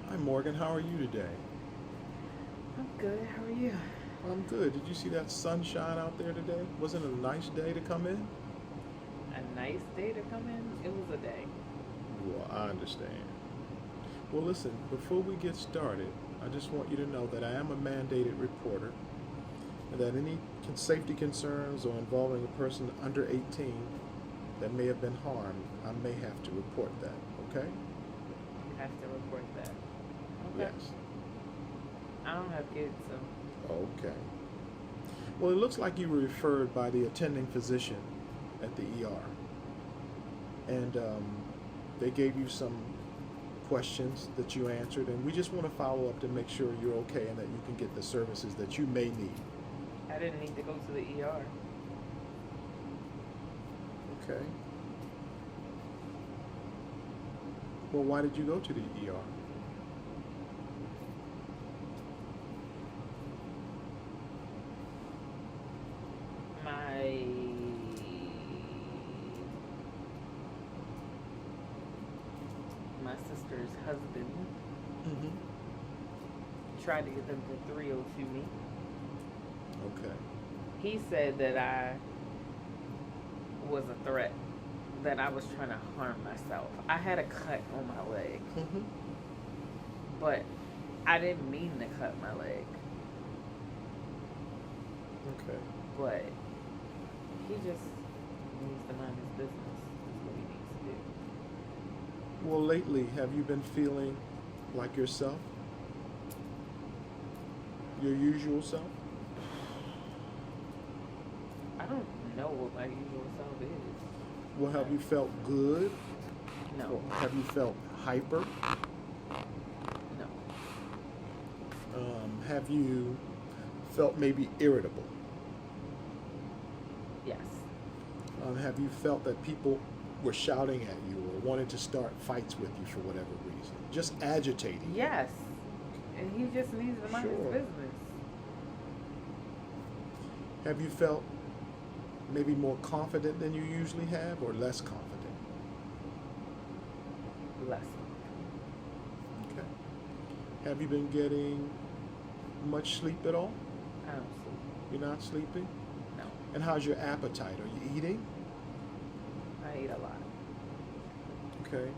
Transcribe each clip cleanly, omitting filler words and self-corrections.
Hi Morgan, how are you today? I'm good. How are you? I'm good. Did you see that sunshine out there today? Wasn't it a nice day to come in? A nice day to come in. It was a day. Well, I understand. Well, listen, before we get started, I just want you to know that I am a mandated reporter and that any safety concerns or involving a person under 18 that may have been harmed, I may have to report that, okay? You have to report that. Okay. Yes. I don't have kids, so Okay. Well, it looks like you were referred by the attending physician at the ER. And they gave you some questions that you answered, and we just want to follow up to make sure you're okay and that you can get the services that you may need. I didn't need to go to the ER. Okay. Well, why did you go to the ER? My my sister's husband Mm-hmm. tried to get them to 302 me. Okay. He said that I was a threat, that I was trying to harm myself. I had a cut on my leg, Mm-hmm. but I didn't mean to cut my leg. Okay. But he just needs to mind his business. That's what he needs to do. Well, lately, have you been feeling like yourself? Your usual self? I don't know what my usual self is. Well, have you felt good? No, Or have you felt hyper? no, Have you felt maybe irritable? yes, Have you felt that people were shouting at you or wanted to start fights with you for whatever reason? Just agitating you? yes. And he just needs to mind his Sure. business. Have you felt maybe more confident than you usually have or less confident? Less. Okay. Have you been getting much sleep at all? I don't sleep. You're not sleeping? No, And how's your appetite? Are you eating? I eat a lot. Okay.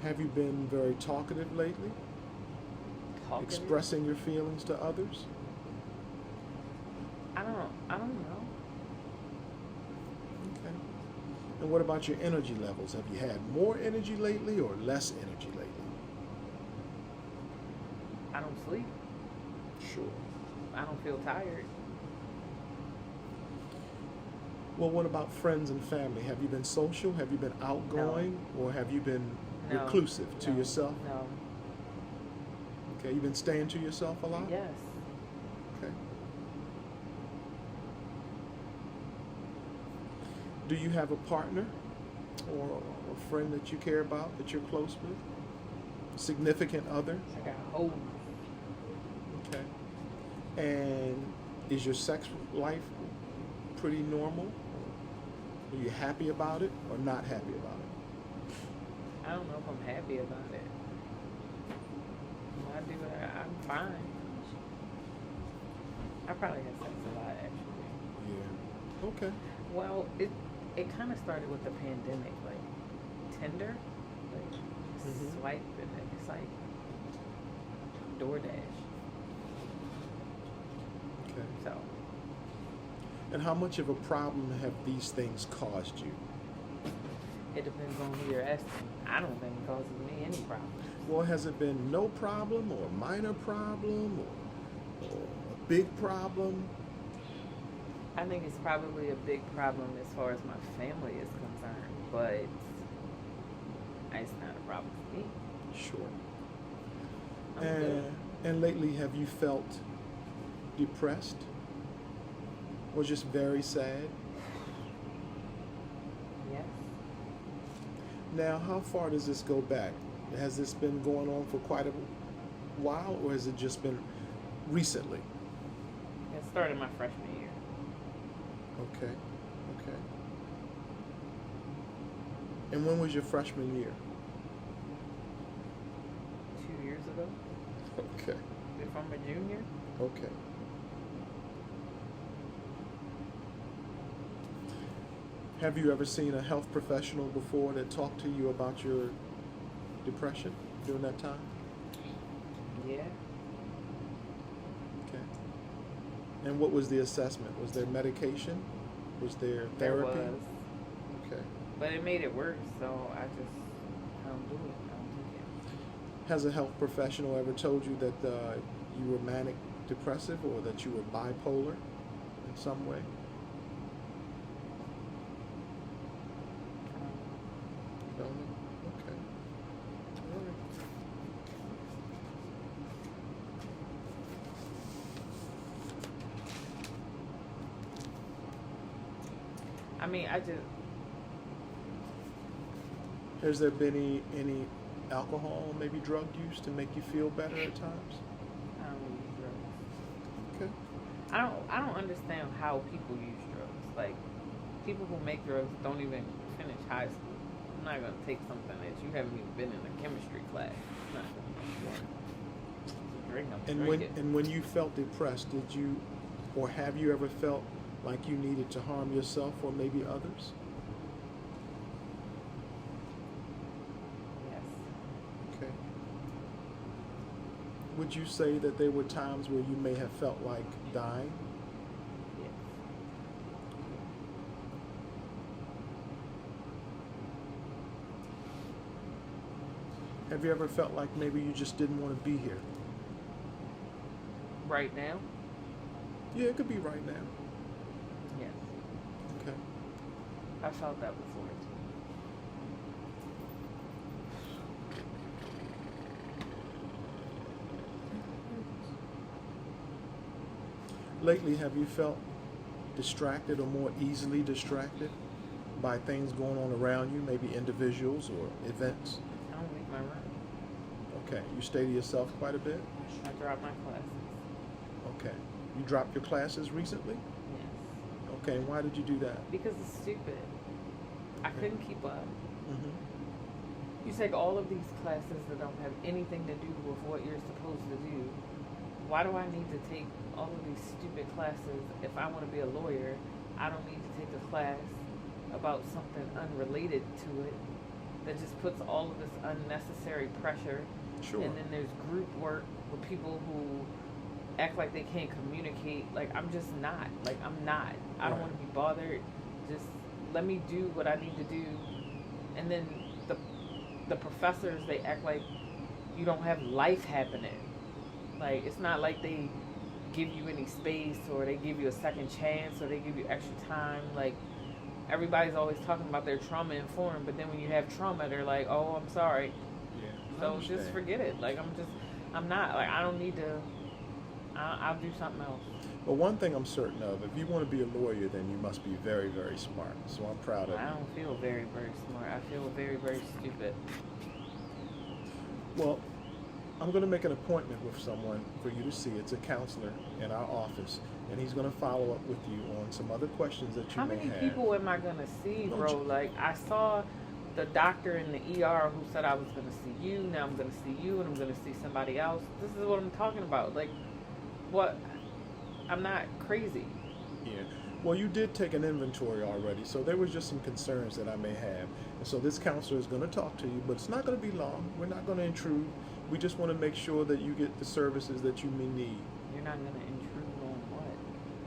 Have you been very talkative lately? Talkative? Expressing your feelings to others? I don't know. Okay. And what about your energy levels? Have you had more energy lately or less energy lately? I don't sleep. Sure. I don't feel tired. Well, what about friends and family? Have you been social? Have you been outgoing? Or have you been No. reclusive to No. yourself? No. Okay, you've been staying to yourself a lot? Yes. Okay. Do you have a partner or a friend that you care about, that you're close with? Significant other? I got holes. Okay. And is your sex life pretty normal? Are you happy about it or not happy about it? I don't know if I'm happy about it. When I do it, I'm fine. I probably had sex a lot actually. Yeah. Okay. Well, it kind of started with the pandemic, like Tinder, like Mhm. swipe, and then it's like DoorDash. Okay. So And how much of a problem have these things caused you? it depends on who you're asking. I don't think it causes me any problems. Well, has it been no problem or a minor problem or a big problem? I think it's probably a big problem as far as my family is concerned, but it's not a problem for me. Sure. I'm good. And lately, have you felt depressed or just very sad? Yes. Now, how far does this go back? Has this been going on for quite a while, or has it just been recently? It started my freshman year. Okay, okay. And when was your freshman year? ago. Okay. If I'm a junior. Okay. Have you ever seen a health professional before that talked to you about your depression during that time? Yeah. Okay. And what was the assessment? Was there medication? Was there There therapy? was. Okay. But it made it worse, so I don't do it. I don't take it. Has a health professional ever told you that you were manic depressive or that you were bipolar in some way? No? Okay. All right. I mean, I just, Has there been any alcohol, maybe drug use to make you feel better at times? I don't use drugs. Okay. I don't understand how people use drugs. Like, people who make drugs don't even finish high school. I'm not gonna take something that you haven't even been in a chemistry class. I'm not gonna drink. I'm And drink it. when you felt depressed, did you, or have you ever felt like you needed to harm yourself or maybe others? Yes. Okay. Would you say that there were times where you may have felt like dying? Yes. Have you ever felt like maybe you just didn't want to be here? Right now? Yeah, it could be right now. Yes. Okay. I felt that before too. Lately, have you felt distracted or more easily distracted by things going on around you, maybe individuals or events? I don't leave my room. Okay. You stay to yourself quite a bit? I drop my classes. Okay. You dropped your classes recently? Yes. Okay. And why did you do that? Because it's stupid. I Okay. couldn't keep up. Mm-hmm. You take all of these classes that don't have anything to do with what you're supposed to do. Why do I need to take all of these stupid classes? If I want to be a lawyer, I don't need to take a class about something unrelated to it that just puts all of this unnecessary pressure. Sure. And then there's group work with people who act like they can't communicate. Like, I'm just not. Like, I'm not. I don't Right. want to be bothered. Just let me do what I need to do. And then the professors, they act like you don't have life happening. Like, it's not like they give you any space or they give you a second chance or they give you extra time. Like, everybody's always talking about their trauma informed, but then when you have trauma, they're like, oh, I'm sorry. Yeah. I So just understand. forget it. Like, I'm not. Like, I don't need to. I'll do something else. But one thing I'm certain of, if you want to be a lawyer, then you must be very, very smart. So I'm proud of I you. don't feel very, very smart. I feel very, very stupid. Well, I'm going to make an appointment with someone for you to see. It's a counselor in our office, and he's going to follow up with you on some other questions that you How may many have. people am I gonna see, Don't bro? you- Like, I saw the doctor in the ER who said I was gonna see you. Now I'm gonna see you, and I'm gonna see somebody else. This is what I'm talking about. Like, what? I'm not crazy. Yeah. Well, you did take an inventory already, so there was just some concerns that I may have. And so this counselor is going to talk to you, but it's not going to be long. We're not going to intrude. We just want to make sure that you get the services that you may need. You're not gonna intrude on what?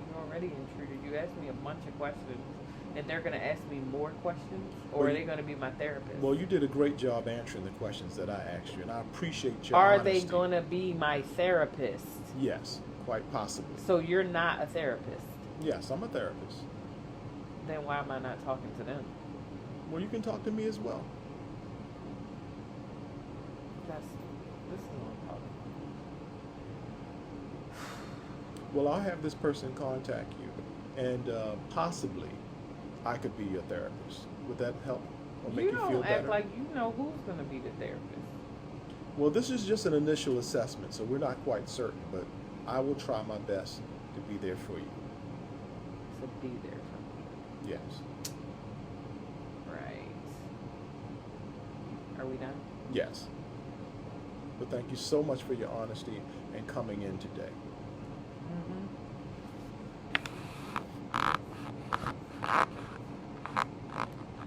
You already intruded. You asked me a bunch of questions, and they're gonna ask me more questions, or Well, are they gonna be my therapist? Well, you did a great job answering the questions that I asked you, and I appreciate your Are honesty. they gonna be my therapist? Yes, quite possibly. So you're not a therapist. Yes, I'm a therapist. Then why am I not talking to them? Well, you can talk to me as well. This is what I'm talking Well, I'll have this person contact you, and possibly I could be your therapist. Would that help or about. make You you don't feel act better? like you know who's gonna be the therapist. Well, this is just an initial assessment, so we're not quite certain, but I will try my best to be there for you. To be there for me. Yes. Right. Are we done? Yes. But thank you so much for your honesty and coming in today. Mm-hmm.